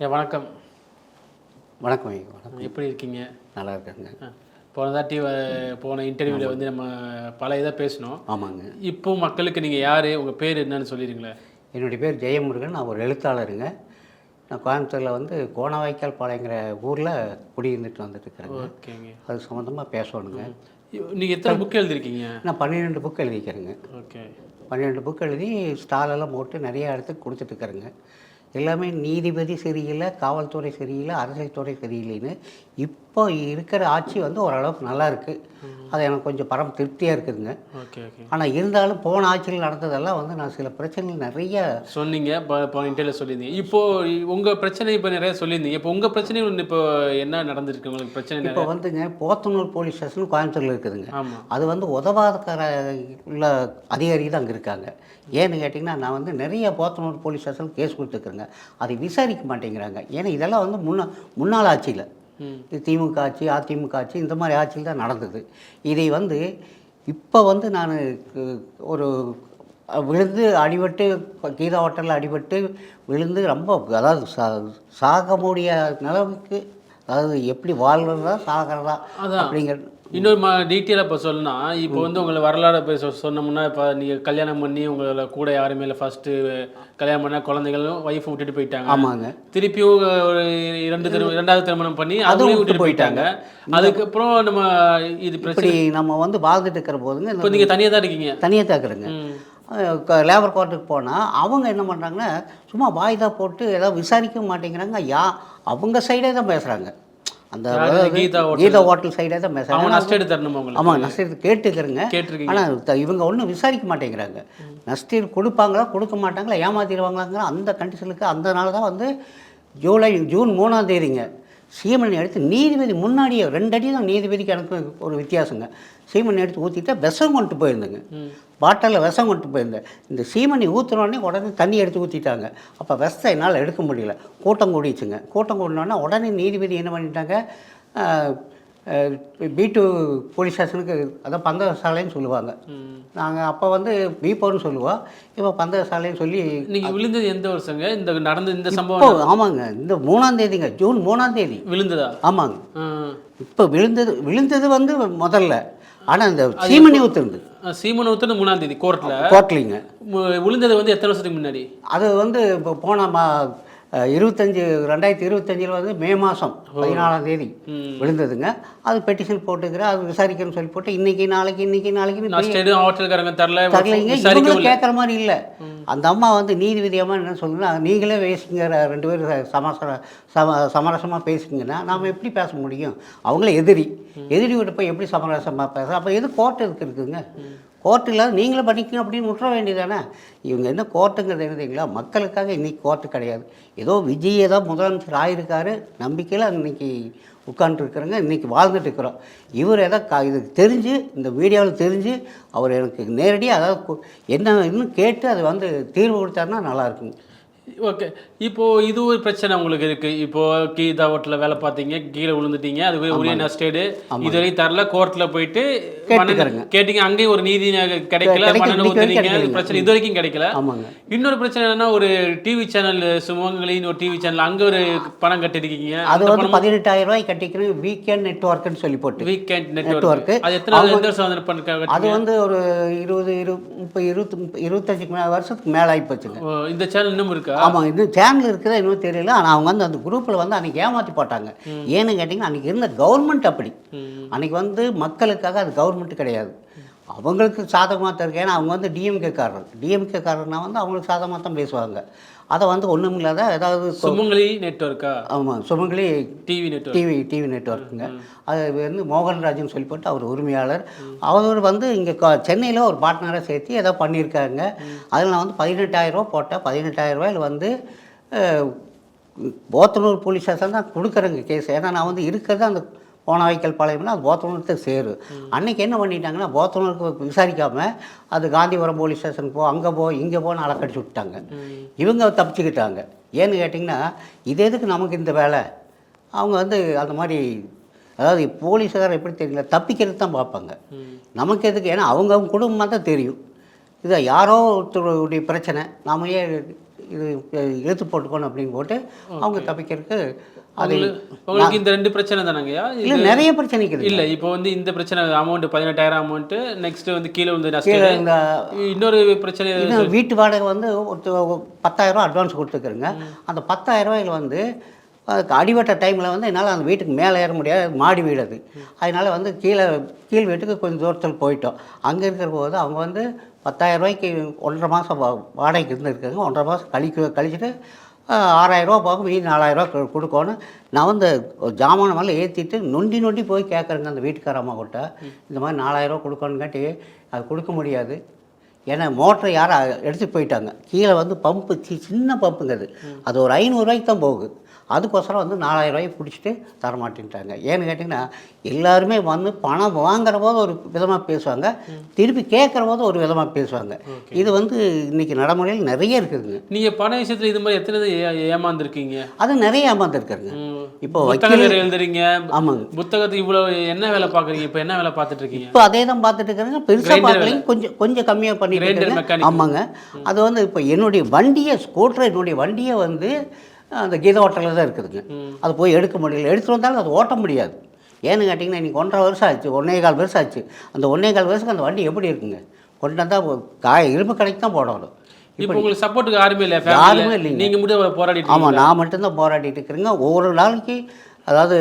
வணக்கம். வணக்கம் ஐயா. வணக்கம். எப்படி இருக்கீங்க? நல்லா இருக்காங்க. போன தாட்டி போன இன்டர்வியூவில் வந்து நம்ம பல இதை பேசினோம். ஆமாங்க. இப்போ மக்களுக்கு நீங்கள் யார், உங்கள் பேர் என்னன்னு சொல்லிடுங்களேன். என்னுடைய பேர் ஜெயமுருகன். நான் ஒரு எழுத்தாளருங்க. நான் கோயம்புத்தூரில் வந்து கோணவாய்க்கால் பாளையங்கிற ஊரில் குடியிருந்துட்டு வந்துட்டுருக்கிறேங்க. ஓகேங்க. அது சம்மந்தமாக பேசணுங்க. நீங்கள் எத்தனை புக் எழுதிருக்கீங்க? நான் 12 புக் எழுதிக்கிறேங்க. ஓகே. 12 புக் எழுதி ஸ்டாலெல்லாம் போட்டு நிறைய இடத்துக்கு கொடுத்துட்ருக்குறேங்க. எல்லாமே நீதிபதி சரியில்லை, காவல்துறை சரியில்லை, அரசியல் துறை சரியில்லைன்னு இப்போ இருக்கிற ஆட்சி வந்து ஓரளவுக்கு நல்லா இருக்குது. அது எனக்கு கொஞ்சம் பரம் திருப்தியாக இருக்குதுங்க. Okay okay. ஆனால் இருந்தாலும் போன ஆட்சியில் நடந்ததெல்லாம் வந்து நான் சில பிரச்சனைகள் நிறைய சொன்னீங்க, போன இன்டர்வியூவில் சொல்லியிருந்தீங்க. இப்போது உங்கள் பிரச்சனை இப்போ நிறைய சொல்லியிருந்தீங்க. இப்போ உங்கள் பிரச்சனை இப்போ என்ன நடந்துருக்கு உங்களுக்கு பிரச்சனை? இப்போ வந்துங்க போத்தனூர் போலீஸ் ஸ்டேஷன் கோயம்புத்தூரில் இருக்குதுங்க. ஆமாம். அது வந்து உதவாதக்கார உள்ள அதிகாரி தான் அங்கே இருக்காங்க. ஏன்னு கேட்டிங்கன்னா, நான் வந்து நிறைய போத்தனூர் போலீஸ் ஸ்டேஷன் கேஸ் கொடுத்துருக்குறேங்க. அதை விசாரிக்க மாட்டேங்கிறாங்க. ஏன்னா இதெல்லாம் வந்து முன்னாள் ஆட்சியில், இது திமுக ஆட்சி, அதிமுக ஆட்சி, இந்த மாதிரி ஆட்சியில் தான் நடந்தது. இதை வந்து இப்போ வந்து நான் ஒரு விழுந்து அடிபட்டு கீதா ஹோட்டலில் அடிபட்டு விழுந்து ரொம்ப அதாவது சாக முடிய நிலவுக்கு, அதாவது எப்படி வாழ்கிறதா சாகிறதா அப்படிங்கிற இன்னொரு டீட்டெயிலாக இப்போ சொல்லணும்னா, இப்போ வந்து உங்களை வரலாறு இப்போ சொன்னோம்னா, இப்போ நீங்கள் கல்யாணம் பண்ணி உங்களை கூட யாருமே இல்லை, ஃபஸ்ட்டு கல்யாணம் பண்ண குழந்தைகளும் ஒய்ஃபை விட்டுட்டு போயிட்டாங்க. ஆமாங்க. திருப்பியும் ஒரு இரண்டாவது திருமணம் பண்ணி அதுவும் விட்டுட்டு போயிட்டாங்க. அதுக்கப்புறம் நம்ம இது பிரச்சனை நம்ம வந்து வாழ்ந்துட்டு இருக்கிற போதுங்க. இப்போ நீங்கள் தனியாக தான் இருக்கீங்க? தனியாக தான் இருக்கிறேங்க. லேபர் கோர்ட்டுக்கு போனால் அவங்க என்ன பண்ணுறாங்கன்னா, சும்மா வாய்தா போட்டு ஏதாவது விசாரிக்க மாட்டேங்கிறாங்க. அவங்க சைடே தான் பேசுகிறாங்க. அந்த கீதா ஹோட்டல் சைடே தான் பேசுகிறாங்க. நஷ்டீடு தரணும். ஆமாம், நஷ்டீடு கேட்டுக்கிறேங்க. ஆனால் இவங்க ஒன்றும் விசாரிக்க மாட்டேங்கிறாங்க. நஷ்டீடு கொடுப்பாங்களா கொடுக்க மாட்டாங்களா, ஏமாத்திடுவாங்களாங்கிற அந்த கண்டிஷனுக்கு அந்த நாள் தான் வந்து ஜூன் 3ஆம் தேதிங்க சீமனை எடுத்து நீதிபதி முன்னாடியே 2 அடி தான் நீதிபதிக்கு எனக்கு ஒரு வித்தியாசங்க. சீமனை எடுத்து ஊற்றிட்டா விஷம் கொண்டு போயிருந்தேங்க. பாட்டிலில் விஷம் கொண்டு போயிருந்தேன். இந்த சீமனை ஊற்றுனோடனே உடனே தண்ணி எடுத்து ஊற்றிட்டாங்க. அப்போ விஷத்தை என்னால் எடுக்க முடியல. கூட்டம் கூடிச்சுங்க. கூட்டம் கூடினோடனே உடனே நீதிபதி என்ன பண்ணிட்டாங்க, B2 போலீஸ் ஸ்டேஷனுக்கு, அதான் பந்தசாலைன்னு சொல்லுவாங்க. நாங்கள் அப்போ வந்து B4ன்னு சொல்லுவோம், இப்போ பந்தசாலைன்னு சொல்லி. நீங்கள் விழுந்தது எந்த வருஷங்க? இந்த நடந்த இந்த சம்பவம்? ஆமாங்க, இந்த 3ஆம் தேதிங்க, ஜூன் 3ஆம் தேதி விழுந்ததா? ஆமாங்க. இப்போ விழுந்தது வந்து முதல்ல, ஆனால் இந்த சீமனை ஊற்றுருந்து சீமனை ஊற்றுறது 3ஆம் தேதி கோர்ட்லிங்க. விழுந்தது வந்து எத்தனை வருஷத்துக்கு முன்னாடி? அது வந்து இப்போ போன 2025 வந்து மே மாதம் 14ஆம் தேதி விழுந்ததுங்க. அது பெட்டிஷன் போட்டுக்கிறேன், அது விசாரிக்கிறேன்னு சொல்லி போட்டு இன்னைக்கு நாளைக்கு தரலைங்க. கேட்குற மாதிரி இல்லை. அந்த அம்மா வந்து நீதிபதி அம்மா என்ன சொல்லுன்னா, நீங்களே பேசிங்க, 2 பேரும் சமரசமாக பேசிங்கன்னா நாம் எப்படி பேச முடியும்? அவங்களே எதிரி விட்டு போய் எப்படி சமரசமாக பேச? அப்போ எது கோர்ட்டு இருக்குதுங்க? கோர்ட்டு இல்லாத நீங்களே பண்ணிக்கணும் அப்படின்னு விட்டுற வேண்டியதானே? இவங்க என்ன கோர்ட்டுங்கிறது எழுதிங்களா? மக்களுக்காக இன்றைக்கி கோர்ட்டு கிடையாது. ஏதோ விஜய் ஏதோ முதலமைச்சர் ஆகிருக்காரு நம்பிக்கையில் இன்றைக்கி உட்காந்துருக்குறோங்க, இன்றைக்கி வாழ்ந்துட்டு இருக்கிறோம். இவர் ஏதோ இது தெரிஞ்சு, இந்த வீடியோவில் தெரிஞ்சு அவர் எனக்கு நேரடியாக அதாவது என்ன இன்னும் கேட்டு அதை வந்து தீர்வு கொடுத்தாருன்னா நல்லாயிருக்குங்க. ஓகே. இப்போது இது ஒரு பிரச்சனை உங்களுக்கு இருக்குது. இப்போது கீதா ஹோட்டலில் வேலை பார்த்தீங்க, கீழே விழுந்துட்டீங்க, அது உரிய நஷ்டீடு இது வரைக்கும் தரல, கோர்ட்டில் போயிட்டு கேட்டீங்க, அங்கேயும் ஒரு நீதி கிடைக்கல, பிரச்சனை இது வரைக்கும் கிடைக்கல. இன்னொரு பிரச்சனை என்னன்னா, ஒரு டிவி சேனல் சுமங்கலின்னு ஒரு டிவி சேனல், அங்கே ஒரு பணம் கட்டிருக்கீங்க. அது வந்து 18,000 ரூபாய் கட்டிக்கிறேன். வீக்கெண்ட் நெட்ஒர்க்னு சொல்லி போட்டு. வீக்கெண்ட் நெட்ஒர்க் அது எத்தனை வருஷம்? அது வந்து ஒரு 25 வருஷத்துக்கு மேலே ஆகி போச்சுங்க. இந்த சேனல் இன்னும் இருக்கா? ஆமாம், இது சேனல் இருக்குதா இன்னும் தெரியல. ஆனால் அவங்க வந்து அந்த குரூப்பில் வந்து அன்றைக்கி ஏமாற்றி போட்டாங்க. ஏன்னு கேட்டிங்கன்னா, அன்றைக்கி இருந்த கவர்மெண்ட் அப்படி. அன்றைக்கி வந்து மக்களுக்காக அது கவர்மெண்ட்டு கிடையாது, அவங்களுக்கு சாதகமாக தான் இருக்கு. ஏன்னா அவங்க வந்து டிஎம்கே காரர்னா வந்து அவங்களுக்கு சாதகமாக தான் பேசுவாங்க. அதை வந்து ஒன்றும் இல்லாத ஏதாவது சுமங்கலி நெட்ஒர்க்கா? ஆமாம், சுமங்கலி டிவி நெட்ஒர்க்குங்க. அது வந்து மோகன்ராஜன் சொல்லி போட்டு அவர் உரிமையாளர். அவர் வந்து இங்கே சென்னையில் ஒரு பார்ட்னரை சேர்த்து ஏதோ பண்ணியிருக்காங்க. அதில் நான் வந்து 18,000 ரூபா போட்டேன். 18,000 ரூபாயில் வந்து போத்தனூர் போலீஸ் ஸ்டேஷன் தான் கொடுக்குறேங்க கேஸ். ஏன்னா நான் வந்து இருக்கிறது அந்த கோணவாய்க்கால் பாளையம்னா அது போத்தனூருக்கு சேரும். அன்றைக்கி என்ன பண்ணிட்டாங்கன்னா, போத்தனூருக்கு விசாரிக்காமல் அது காந்திபுரம் போலீஸ் ஸ்டேஷன் அங்கே இங்கே போன்னு அலக்கடிச்சு விட்டாங்க. இவங்க தப்பிச்சுக்கிட்டாங்க. ஏன்னு கேட்டிங்கன்னா, இது எதுக்கு நமக்கு இந்த வேலை? அவங்க வந்து அந்த மாதிரி, அதாவது போலீஸுக்காரர் எப்படி தெரியல, தப்பிக்கிறது தான் பார்ப்பாங்க. நமக்கு எதுக்கு? ஏன்னா அவங்க குடும்பமாக தான் தெரியும். இதை யாரோ ஒருத்தருடைய பிரச்சனை, நாம ஏன் இது இழுத்து போட்டுக்கணும் அப்படின்னு போட்டு அவங்க தப்பிக்கிறதுக்கு அது உங்களுக்கு இந்த 2 பிரச்சனை தானங்கய்யா? இல்லை நிறைய பிரச்சனை இருக்குது. இல்லை இப்போ வந்து இந்த பிரச்சனை அமௌண்ட் 18,000 அமௌண்ட்டு, நெக்ஸ்ட் வந்து கீழே வந்து நஷ்டம். இந்த இன்னொரு பிரச்சனை வீட்டு வாடகை வந்து ஒரு 10,000 அட்வான்ஸ் கொடுத்துக்கிறேங்க. அந்த 10,000 வந்து அடிவட்ட டைமில் வந்து என்னால் அந்த வீட்டுக்கு மேலே ஏற முடியாது, மாடி வீடு அது. அதனால் வந்து கீழ் வீட்டுக்கு கொஞ்சம் தூரத்தில் போயிட்டோம். அங்கே இருக்கிற போது அவங்க வந்து 10,000 1.5 மாதம் வாடகைக்கு இருந்துருக்காங்க. 1.5 மாதம் கழிச்சுட்டு 6,000 போக மீதி 4,000 கொடுக்கணும். நான் வந்து ஜாமான மேலே ஏற்றிட்டு நொண்டி போய் கேட்குறேங்க அந்த வீட்டுக்கார அம்மா கிட்ட, இந்த மாதிரி 4,000 கொடுக்கணுன்னு காட்டி அது கொடுக்க முடியாது. ஏன்னா மோட்டரை யாரும் எடுத்துகிட்டு போயிட்டாங்க. கீழே வந்து பம்பு சின்ன பம்புங்க அது ஒரு 500 தான் போகுது. அதுக்கோசரம் வந்து 4,000 பிடிச்சிட்டு தரமாட்டேன்ட்டாங்க. ஏன்னு கேட்டிங்கன்னா எல்லாருமே வந்து பணம் வாங்குற போது ஒரு விதமாக பேசுவாங்க, திருப்பி கேட்குற போது ஒரு விதமாக பேசுவாங்க. இது வந்து இன்றைக்கி நடைமுறையில் நிறைய இருக்குதுங்க. நீங்கள் பண விஷயத்தில் இது மாதிரி எத்தனை ஏமாந்துருக்கீங்க? அது நிறைய ஏமாந்துருக்குறங்க. இப்போ எழுதுறீங்க. ஆமாங்க. புத்தகத்துக்கு இவ்வளோ என்ன வேலை பார்க்குறீங்க? இப்போ என்ன வேலை பார்த்துட்டு இருக்கீங்க? இப்போ அதே தான் பார்த்துட்டு இருக்கிறேங்க. பெருசாக பார்க்கலைங்க, கொஞ்சம் கம்மியாக பண்ணிட்டு. ஆமாங்க. அது வந்து இப்போ என்னுடைய வண்டியை என்னுடைய வண்டியை வந்து அந்த கீதா ஹோட்டலில் தான் இருக்குதுங்க. அது போய் எடுக்க முடியல. எடுத்துகிட்டு வந்தாலும் அது ஓட்ட முடியாது. ஏன்னு கேட்டிங்கன்னா இன்றைக்கி 1.5 வருஷம் ஆச்சு, 1.25 வருஷம் ஆச்சு. அந்த 1.25 வருஷத்துக்கு அந்த வண்டி எப்படி இருக்குங்க? கொண்டு வந்தால் இரும்பு கடைக்கு தான் போடணும். இப்போ உங்களுக்கு சப்போர்ட்டுக்கு யாருமே இல்லை? யாருமே இல்லைங்க. நீங்கள் மட்டும் போராடிட்டு? ஆமாம், நான் மட்டும்தான் போராடிட்டு இருக்கிறேங்க. ஒவ்வொரு நாளைக்கு அதாவது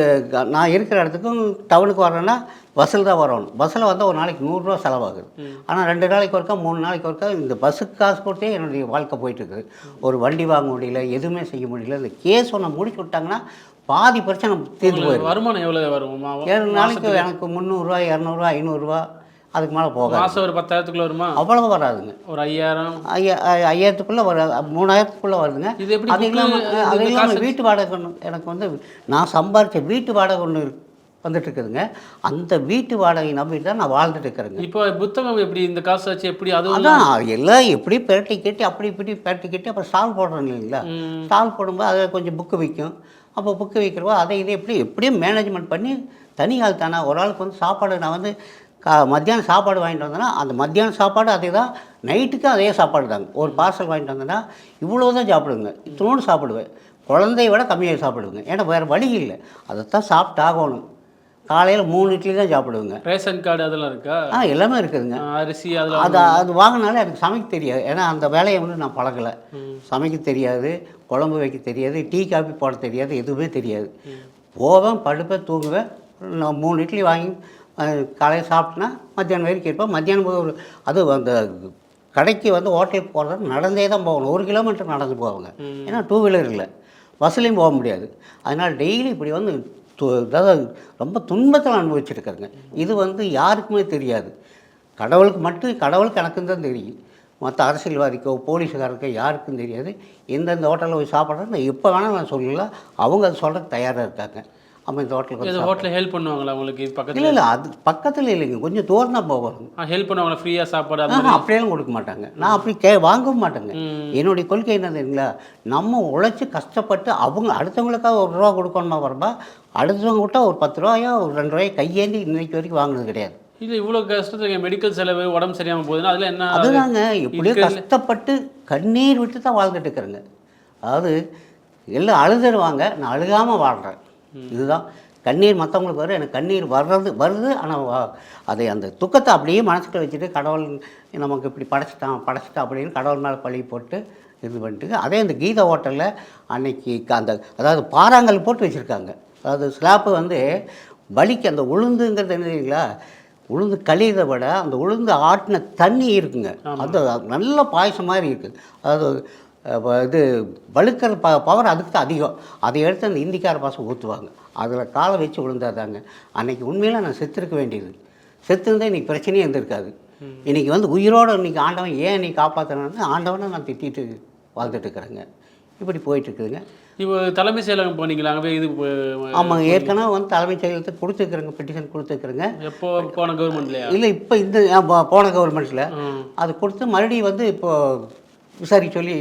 நான் இருக்கிற இடத்துக்கும் டவுனுக்கு வரேன்னா பஸ்ஸில் தான் வரணும். பஸ்ஸில் வந்தால் ஒரு நாளைக்கு 100 ரூபா செலவாகுது. ஆனால் 2 நாளைக்கு ஒருக்கா 3 நாளைக்கு ஒருக்கா இந்த பஸ்ஸுக்கு காசு கொடுத்தே என்னுடைய வாழ்க்கை போயிட்டுருக்குது. ஒரு வண்டி வாங்க முடியல, எதுவுமே செய்ய முடியல. இந்த கேஸ் ஒன்று முடிச்சு விட்டாங்கன்னா பாதி பிரச்சனை தீர்ந்து போயிடும். வருமானம் எவ்வளோ வரும்? 7 நாளைக்கு எனக்கு 300 ரூபா, 200 ரூபா, 500 ரூபா, அதுக்கு மேலே போகாது. மாதம் ஒரு 10,000க்குள்ளே வருமா? அவ்வளவு வராதுங்க. ஒரு 5,000 5,000க்குள்ளே வராது, 3,000க்குள்ளே வருதுங்க. இது எப்படி? அது இல்லாமல் வீட்டு வாடகை எனக்கு வந்து நான் சம்பாரித்த வீட்டு வாடகை ஒன்று வந்துட்டு இருக்குதுங்க. அந்த வீட்டு வாடகை நம்பிட்டு தான் நான் வாழ்ந்துட்டு இருக்கிறேங்க. இப்போ புத்தகம் எப்படி இந்த காசு வச்சு எப்படி? அதான் எல்லாம் எப்படி பெரட்டி கட்டி அப்படி இப்படி பெரட்டி கட்டி அப்புறம் ஸ்டால் போடுறோம் இல்லைங்களா? ஸ்டால் போடும்போது அதில் கொஞ்சம் புக்கு விற்கும். அப்போ புக்கு விற்கிறப்போ அதை இதை எப்படியும் மேனேஜ்மெண்ட் பண்ணி தனி ஆள் தானே. ஒரு ஆளுக்கு வந்து சாப்பாடு நான் வந்து மத்தியானம் சாப்பாடு வாங்கிட்டு வந்தேன்னா அந்த மத்தியானம் சாப்பாடு அதே தான், நைட்டுக்கும் அதே சாப்பாடு தாங்க. ஒரு பார்சல் வாங்கிட்டு வந்தேன்னா இவ்வளோ தான் சாப்பிடுவேங்க. இத்தனோடு சாப்பிடுவேன். குழந்தைய விட கம்மியாக சாப்பிடுவேங்க. ஏன்னா வேறு வழி இல்லை, அதைத்தான் சாப்பிட்டு ஆகணும். காலையில் 3 இட்லி தான் சாப்பிடுவேங்க. ரேஷன் கார்டு அதெல்லாம் இருக்கா? எல்லாமே இருக்குதுங்க. அரிசி அது வாங்கினாலே எனக்கு சமைக்க தெரியாது. ஏன்னா அந்த வேலையை வந்து நான் பழகலை. சமைக்க தெரியாது, குழம்பு வைக்க தெரியாது, டீ காஃபி போட தெரியாது, எதுவுமே தெரியாது. போவேன், படுப்பேன், தூங்குவேன். நான் 3 இட்லி வாங்கி காலையில் சாப்பிட்டேன்னா மத்தியானம் வரைக்கும் இருப்பேன். மத்தியானம் போய் அது அந்த கடைக்கு வந்து ஹோட்டலுக்கு போகிறது நடந்தே தான் போகணும். 1 கிலோமீட்டர் நடந்து போவாங்க. ஏன்னா 2 வீலர் இல்லை, பஸ்ஸுலேயும் போக முடியாது. அதனால் டெய்லி இப்படி வந்து அதாவது ரொம்ப துன்பத்தில் அனுபவிச்சுருக்காருங்க. இது வந்து யாருக்குமே தெரியாது. கடவுளுக்கு எனக்கும் தான் தெரியும். மற்ற அரசியல்வாதிக்கோ போலீஸுக்காரருக்கோ யாருக்கும் தெரியாது. எந்தெந்த ஹோட்டலில் போய் சாப்பிட்றது எப்போ வேணால் நான் சொல்லலாம். அவங்க அது சொல்கிறதுக்கு தயாராக இருக்காங்க. ஆமாம், இந்த ஹோட்டலில் ஹெல்ப் பண்ணுவாங்களா உங்களுக்கு? பக்கத்தில் இல்லை அது பக்கத்தில் இல்லைங்க, கொஞ்சம் தூரம் தான் போவாங்க. ஹெல்ப் பண்ணுவாங்களா? ஃப்ரீயாக சாப்பாடு அப்படியெல்லாம் கொடுக்க மாட்டாங்க. நான் அப்படி வாங்கவும் மாட்டேங்க. என்னுடைய கொள்கை என்ன தெரியுங்களா? நம்ம உழைச்சி கஷ்டப்பட்டு அவங்க அடுத்தவங்களுக்காக 1 ரூபா கொடுக்கணுமா வரப்பா, அடுத்தவங்க விட்டால் ஒரு 10 ரூபாயோ ஒரு 2 ரூபாயோ கையேந்தி இன்னைக்கு வரைக்கும் வாங்கினது கிடையாது. இல்லை இவ்வளோ கஷ்டத்துக்கு மெடிக்கல் செலவு, உடம்பு சரியாமல் போகுதுன்னா அதில் என்ன? அதுதாங்க, எப்படியோ கஷ்டப்பட்டு கண்ணீர் விட்டு தான் வாழ்ந்துட்டு இருக்கிறேங்க. அதாவது எல்லாம் அழுதுடுவாங்க, நான் அழுகாமல் வாழ்கிறேன். இதுதான் கண்ணீர் மற்றவங்களுக்கு வரும், எனக்கு கண்ணீர் வருது. ஆனால் அதை அந்த துக்கத்தை அப்படியே மனசுக்குள்ள வச்சுட்டு கடவுள் நமக்கு இப்படி படைச்சிட்டான் அப்படின்னு கடவுள் மேலே பழி போட்டு இது பண்ணிட்டு, அதே இந்த கீதா ஹோட்டலில் அன்னைக்கு அதாவது பாறாங்கல் போட்டு வச்சுருக்காங்க. அதாவது ஸ்லாப்பு வந்து வலிக்கு அந்த உளுந்துங்கிறது என்ன தெரியுங்களா? உளுந்து கழியதை விட அந்த உளுந்து ஆட்டின தண்ணி இருக்குங்க, அது நல்ல பாயசம் மாதிரி இருக்குது. அதாவது இது வழுக்கிற பவர் அதுக்கு தான் அதிகம். அதை எடுத்து அந்த இந்திக்கார பாசம் ஊற்றுவாங்க, அதில் காலை வச்சு விழுந்தாதாங்க. அன்றைக்கி உண்மையில நான் செத்துருக்க வேண்டியது. செத்துருந்தால் இன்றைக்கி பிரச்சனையே இருந்திருக்காது. இன்றைக்கி வந்து உயிரோடு இன்றைக்கி ஆண்டவன் ஏன் நீ காப்பாற்றினான்னு ஆண்டவனை நான் திட்டிட்டு வாழ்ந்துட்டு இருக்கிறேங்க. இப்படி போயிட்டுருக்குதுங்க. இப்போ தலைமை செயலகம் போனீங்களா? அங்கே இது ஆமாங்க, ஏற்கனவே வந்து தலைமைச் செயலகத்துக்கு கொடுத்துருக்குறேங்க, பெட்டிஷன் கொடுத்துருக்குறேங்க. எப்போ போன கவர்மெண்ட்லையா? இல்லை, இப்போ இந்த போன கவர்மெண்ட்டில் அது கொடுத்து மறுபடியும் வந்து இப்போது விசாரிக்க சொல்லி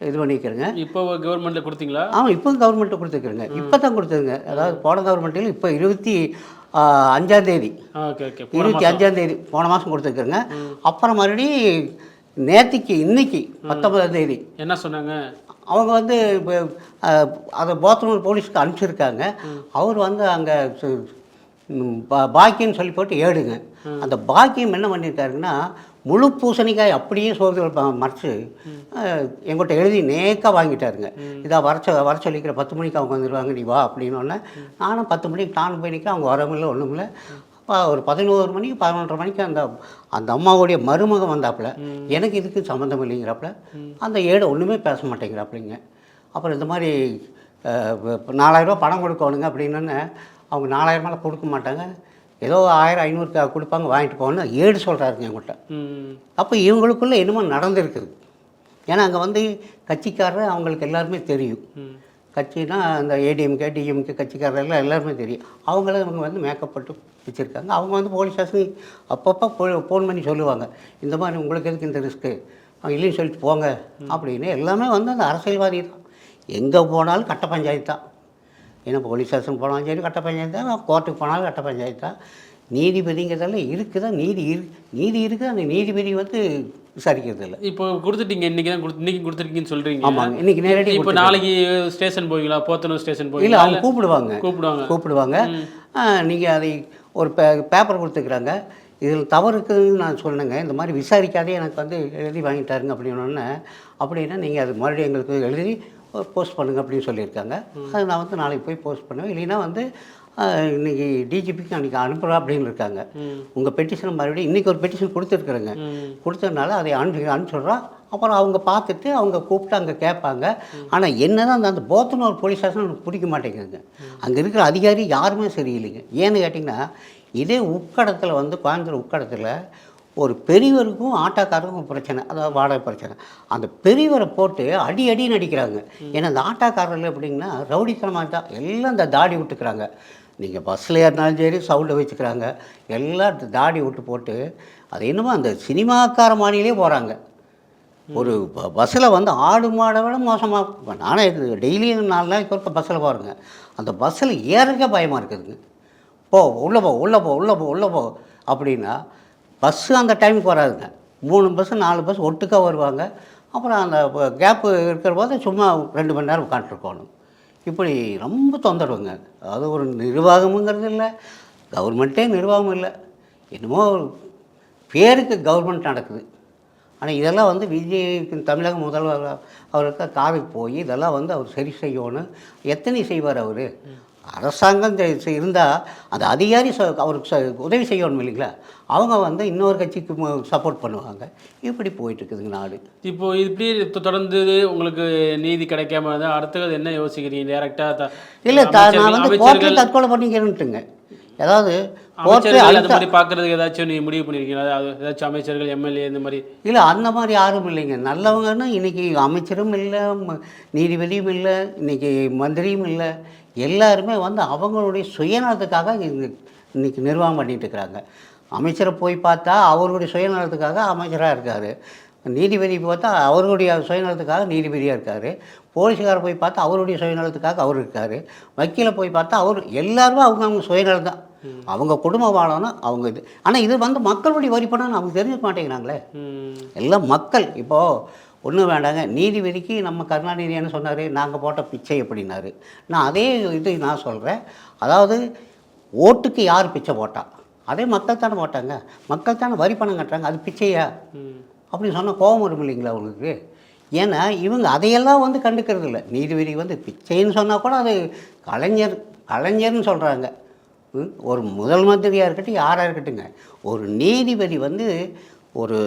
இது பண்ணிக்கிறேங்க. இப்போ கவர்மெண்ட்டில் கொடுத்தீங்களா? ஆமாம், இப்போ கவர்மெண்ட்டில் கொடுத்துருக்குறேங்க. இப்போ தான் கொடுத்துருங்க. அதாவது போன கவர்மெண்ட்டில் இப்போ 25ஆம் தேதி 25ஆம் தேதி போன மாதம் கொடுத்துருக்குறேங்க. அப்புறம் மறுபடி நேற்றுக்கு இன்னைக்கு 19ஆம் தேதி என்ன சொன்னாங்க? அவங்க வந்து இப்போ அதை போத்தனூர் போலீஸ்க்கு அனுப்பிச்சிருக்காங்க. அவர் வந்து அங்கே பாக்கியம்னு சொல்லி போட்டு ஏடுங்க. அந்த பாக்கியம் என்ன பண்ணியிருக்காருங்கன்னா, முழு பூசணிக்காய் அப்படியே சோறு மறைச்சு எங்கிட்ட எழுதி நேக்காக வாங்கிட்டாருங்க. இதாக வர சொல்லிக்கிற 10 மணிக்கு அவங்க வந்துடுவாங்க, நீ வா அப்படின்னோடனே நானும் 10 மணிக்கு நானும் போய் நிற்க, அவங்க வரவும் இல்லை ஒன்றும் இல்லை. அப்போ ஒரு 11 மணிக்கு 11:30 மணிக்கு அந்த அம்மாவுடைய மருமகன் வந்தாப்புல, எனக்கு இதுக்கு சம்மந்தம் இல்லைங்கிறாப்புல, அந்த ஏடை ஒன்றுமே பேச மாட்டேங்கிறாப்புலிங்க. அப்புறம் இந்த மாதிரி 4000 பணம் கொடுக்கணுங்க அப்படின்னோடனே அவங்க 4000 மேலே கொடுக்க மாட்டாங்க, ஏதோ 1000 500 கொடுப்பாங்க, வாங்கிட்டு போகணும்னு ஏடு சொல்கிறாருங்க என்கிட்ட. அப்போ இவங்களுக்குள்ளே என்னமோ நடந்திருக்குது. ஏன்னா அங்கே வந்து கட்சிக்காரர் அவங்களுக்கு எல்லாருமே தெரியும். கட்சினா அந்த ஏடிஎம்கே டிஎம்கே கட்சிக்காரர்கள் எல்லாருமே தெரியும். அவங்கள இவங்க வந்து மேக்கப் போட்டு வச்சுருக்காங்க. அவங்க வந்து போலீஸ் ஸ்டேஷன் அப்பப்போ ஃபோன் பண்ணி சொல்லுவாங்க, இந்த மாதிரி உங்களுக்கு எதுக்கு இந்த ரிஸ்க்கு, அவங்க இல்லைன்னு சொல்லிட்டு போங்க அப்படின்னு. எல்லாமே வந்து அந்த அரசியல்வாதி தான். எங்கே போனாலும் கட்ட பஞ்சாயத்து தான். ஏன்னா போலீஸ் ஸ்டேஷன் போனாலும் சரி கட்ட பஞ்சாயத்து தான், கோர்ட்டுக்கு போனாலும் கட்ட பஞ்சாயத்து தான். நீதிபதிங்கிறதெல்லாம் இருக்குதா, நீதி இருக்குது. அந்த நீதிபதி வந்து விசாரிக்கிறது இல்லை. இப்போ கொடுத்துட்டீங்க, இன்றைக்கி கொடுத்துருக்கீங்கன்னு சொல்கிறீங்க. ஆமாங்க, இன்றைக்கி நேரடி. இப்போ நாளைக்கு ஸ்டேஷன் போவீங்களா? போத்தனூர் ஸ்டேஷன் போவீங்களா? இல்லை, அவங்க கூப்பிடுவாங்க. நீங்கள் அதை ஒரு பேப்பர் கொடுத்துக்கிறாங்க, இதில் தவறு இருக்குதுன்னு நான் சொன்னேங்க, இந்த மாதிரி விசாரிக்காதே எனக்கு வந்து எழுதி வாங்கிட்டாருங்க அப்படின்னோடனே, அப்படின்னா நீங்கள் அது மறுபடியும் எங்களுக்கு எழுதி போஸ்ட் பண்ணுங்கள் அப்படின்னு சொல்லியிருக்காங்க. அது நான் வந்து நாளைக்கு போய் போஸ்ட் பண்ணுவேன். இல்லைன்னா வந்து இன்றைக்கி டிஜிபிக்கு அன்றைக்கி அனுப்புகிறா அப்படின்னு இருக்காங்க. உங்கள் பெட்டிஷனை மறுபடியும் இன்றைக்கி ஒரு பெட்டிஷன் கொடுத்துருக்குறேங்க, கொடுத்ததுனால அதை அனுப்பிச்சுட்றா. அப்புறம் அவங்க பார்த்துட்டு அவங்க கூப்பிட்டு அங்கே கேட்பாங்க. ஆனால் என்ன தான் அந்த போத்தனூர் போலீஸ் ஸ்டேஷன் எனக்கு பிடிக்க மாட்டேங்குதுங்க. அங்கே இருக்கிற அதிகாரி யாருமே சரியில்லைங்க. ஏன்னு கேட்டிங்கன்னா, இதே உக்கடத்தில் வந்து கோயம்புத்தூர் உக்கடத்தில் ஒரு பெரியவருக்கும் ஆட்டோக்காரருக்கும் பிரச்சனை, அதாவது வாடகை பிரச்சனை. அந்த பெரியவரை போட்டு அடின்னு அடிக்கிறாங்க. ஏன்னா அந்த ஆட்டோக்காரர்கள் எப்படிங்கன்னா ரவுடித்தனமாக தான் எல்லாம் இந்த தாடி விட்டுக்கிறாங்க. நீங்கள் பஸ்ஸில் ஏறினாலும் சரி சவுண்டை வச்சுக்கிறாங்க, எல்லாம் தாடி விட்டு போட்டு அது என்னமோ அந்த சினிமாக்கார மாநிலே போகிறாங்க. ஒரு பஸ்ஸில் வந்து ஆடு மாடை விட மோசமாக. இப்போ நானே டெய்லியும் 4 நாளைக்கு ஒருக்க பஸ்ஸில் போகிறேங்க. அந்த பஸ்ஸில் ஏறக்க பயமாக இருக்குதுங்க. உள்ளே போ அப்படின்னா பஸ்ஸு அந்த டைமுக்கு வராதுங்க. 3 பஸ்ஸு 4 பஸ் ஒட்டுக்கா வருவாங்க. அப்புறம் அந்த கேப்பு இருக்கிற போது சும்மா 2 மணி நேரம் உட்காந்துருக்கணும். இப்படி ரொம்ப தொந்தரவுங்க. அது ஒரு நிர்வாகமுங்கிறது இல்லை, கவர்மெண்ட்டே நிர்வாகம் இல்லை, என்னமோ பேருக்கு கவர்மெண்ட் நடக்குது. ஆனால் இதெல்லாம் வந்து விஜய் தமிழக முதல்வர் அவருக்கு காதுக்கு போய் இதெல்லாம் வந்து அவர் சரி செய்யணும். எத்தனை செய்வார் அவர்? அரசாங்கம் இருந்தால் அந்த அதிகாரி அவருக்கு உதவி செய்யணும் இல்லைங்களா? அவங்க வந்து இன்னொரு கட்சிக்கு சப்போர்ட் பண்ணுவாங்க. இப்படி போயிட்டுருக்குதுங்க நாடு. இப்போது இப்படி தொடர்ந்து உங்களுக்கு நீதி கிடைக்காம இருந்தால் அடுத்தது என்ன யோசிக்கிறீங்க? டேரெக்டாக இல்லை, நான் வந்து கோர்ட்டில் தற்கொலை பண்ணிக்கிறேன்ட்டுங்க. ஏதாவது அது மாதிரி பார்க்குறதுக்கு ஏதாச்சும் நீ முடிவு பண்ணியிருக்கீங்களா? ஏதாச்சும் அமைச்சர்கள் எம்எல்ஏ இந்த மாதிரி? இல்லை, அந்த மாதிரி யாரும் இல்லைங்க. நல்லவங்கன்னா இன்றைக்கி அமைச்சரும் இல்லை, நீதிபதியும் இல்லை, இன்றைக்கி மந்திரியும் இல்லை. எல்லாருமே வந்து அவங்களுடைய சுயநலத்துக்காக இன்றைக்கி நிர்வாகம் பண்ணிகிட்டு இருக்கிறாங்க. அமைச்சரை போய் பார்த்தா அவருடைய சுயநலத்துக்காக அமைச்சராக இருக்கார். நீதிபதி பார்த்தா அவருடைய சுயநலத்துக்காக நீதிபதியாக இருக்கார். போலீஸ்காரர் போய் பார்த்தா அவருடைய சுயநலத்துக்காக அவர் இருக்கார். வக்கீலை போய் பார்த்தா அவர் எல்லாருமே அவங்க சுயநலம் தான். அவங்க குடும்பம் வாழணும் அவங்க இது. ஆனால் இது வந்து மக்களுடைய வரி பணம்னு அவங்க தெரிஞ்சுக்க மாட்டேங்கிறாங்களே. எல்லாம் மக்கள். இப்போது ஒன்றும் வேண்டாங்க, நீதிபதிக்கு நம்ம கருணாநிதி என்ன சொன்னார்? நாங்கள் போட்ட பிச்சை அப்படின்னாரு. நான் அதே இது நான் சொல்கிறேன். அதாவது ஓட்டுக்கு யார் பிச்சை போட்டா? அதே மக்கள் தானே போட்டாங்க, மக்கள் தானே வரி பணம் கட்டுறாங்க, அது பிச்சையா அப்படின்னு சொன்னால் கோபம் வரும் இல்லைங்களா அவங்களுக்கு? ஏன்னா இவங்க அதையெல்லாம் வந்து கண்டுக்கிறது இல்லை. நீதிபதி வந்து பிச்சைன்னு சொன்னால் கூட அது கலைஞர்னு சொல்கிறாங்க. ஒரு முதல் மந்திரியாக இருக்கட்டும், யாராக இருக்கட்டுங்க, ஒரு நீதிபதி வந்து ஒரு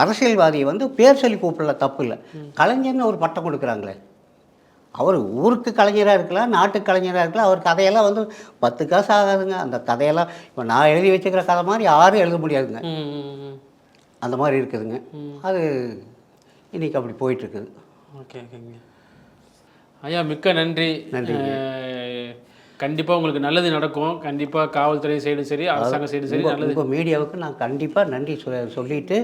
அரசியல்வாதியை வந்து பேர் சொல்லி கூப்பிடல, தப்பு இல்லை. கலைஞர்னு ஒரு பட்டம் கொடுக்குறாங்களே, அவர் ஊருக்கு கலைஞராக இருக்கலாம், நாட்டுக்கு கலைஞராக இருக்கலாம். அவர் கதையெல்லாம் வந்து 10 காசு ஆகாதுங்க. அந்த கதையெல்லாம் இப்போ நான் எழுதி வச்சுக்கிற கதை மாதிரி யாரும் எழுத முடியாதுங்க. அந்த மாதிரி இருக்குதுங்க. அது இன்றைக்கி அப்படி போயிட்டுருக்குது. ஓகேங்க ஐயா, மிக்க நன்றி. கண்டிப்பாக உங்களுக்கு நல்லது நடக்கும். கண்டிப்பாக காவல்துறை சைடும் சரி, அரசாங்க சைடும் சரி நல்லது. இப்போ மீடியாவுக்கு நான் கண்டிப்பாக நன்றி சொல்லிவிட்டு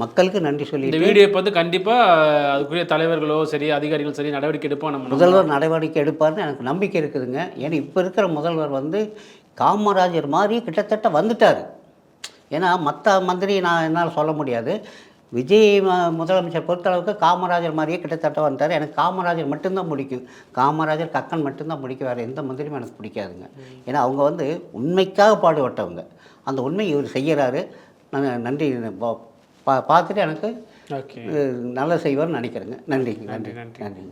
மக்களுக்கு நன்றி சொல்லி இந்த வீடியோ பார்த்து கண்டிப்பாக அதுக்குரிய தலைவர்களோ சரி, அதிகாரிகளோ சரி நடவடிக்கை எடுப்போம். நம்ம முதல்வர் நடவடிக்கை எடுப்பார்னு எனக்கு நம்பிக்கை இருக்குதுங்க. ஏன்னா இப்போ இருக்கிற முதல்வர் வந்து காமராஜர் மாதிரி கிட்டத்தட்ட வந்துட்டார். ஏன்னா மற்ற மந்திரி நான் என்னால் சொல்ல முடியாது. விஜய் முதலமைச்சர் பொறுத்தளவுக்கு காமராஜர் மாதிரியே கிட்டத்தட்ட வந்தார். எனக்கு காமராஜர் மட்டும்தான் பிடிக்கும். காமராஜர், கக்கன் மட்டும்தான் பிடிக்கும். வேறு எந்த மந்திரியும் எனக்கு பிடிக்காதுங்க. ஏன்னா அவங்க வந்து உண்மைக்காக பாடுபட்டவங்க. அந்த உண்மை இவர் செய்கிறாரு. நான் நன்றி பார்த்துட்டு எனக்கு ஓகே, நல்லா செய்வார்னு நினைக்கிறேங்க. நன்றி நன்றி. நன்றி.